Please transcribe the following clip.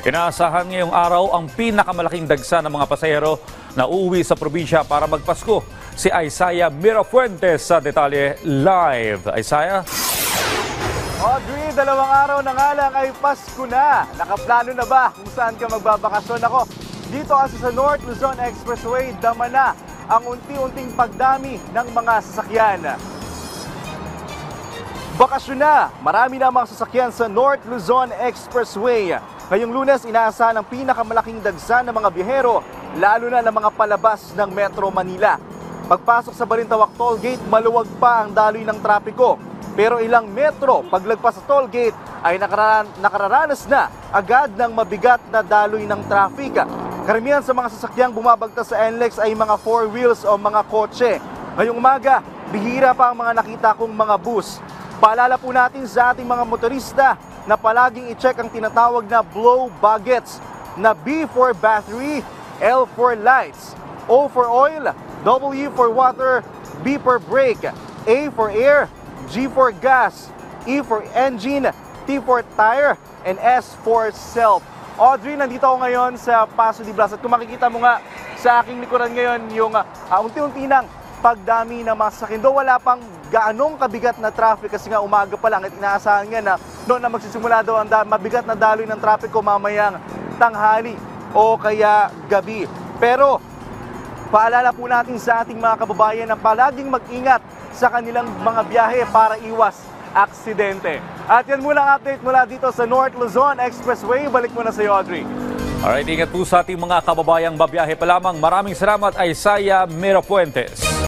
Inaasahan ngayong araw ang pinakamalaking dagsa ng mga pasahero na uuwi sa probinsya para magpasko. Si Isaiah Mirafuentes sa detalye live. Isaiah? Audrey, 2 araw na nga lang ay Pasko na. Nakaplano na ba kung saan ka magbabakasyon? Ako, dito kasi sa North Luzon Expressway, dama na ang unti-unting pagdami ng mga sasakyan. Bakasyon na! Marami na mga sasakyan sa North Luzon Expressway. Ngayong Lunes, inaasahan ang pinakamalaking dagsa ng mga biyahero, lalo na ng mga palabas ng Metro Manila. Pagpasok sa Balintawak Toll Gate, maluwag pa ang daloy ng trapiko. Pero ilang metro paglagpas sa toll gate ay nakararanas na agad ng mabigat na daloy ng traffic. Karamihan sa mga sasakyang bumabagtas sa NLEX ay mga 4 wheels o mga kotse. Ngayong umaga, bihira pa ang mga nakita kong mga bus. Paalala po natin sa ating mga motorista na palaging i-check ang tinatawag na blow buckets na B for battery, L for lights, O for oil, W for water, B for brake, A for air, G for gas, E for engine, T for tire, and S for self. Audrey, nandito ako ngayon sa Paso de Blas at kung makikita mo nga sa aking likuran ngayon yung unti-unti nang pagdami ng mga sasakyan. Doon wala pang gaanong kabigat na traffic kasi nga umaga pa lang at inaasahan nga na noon na magsisimula daw ang mabigat na daloy ng trapiko mamayang tanghali o kaya gabi. Pero paalala po natin sa ating mga kababayan na palaging mag-ingat sa kanilang mga biyahe para iwas aksidente. At yan muna ang update mula dito sa North Luzon Expressway. Balik muna sa iyo, Audrey. Alright, ingat po sa ating mga kababayang babiyahe pa lamang. Maraming salamat, Isaiah Mirafuentes.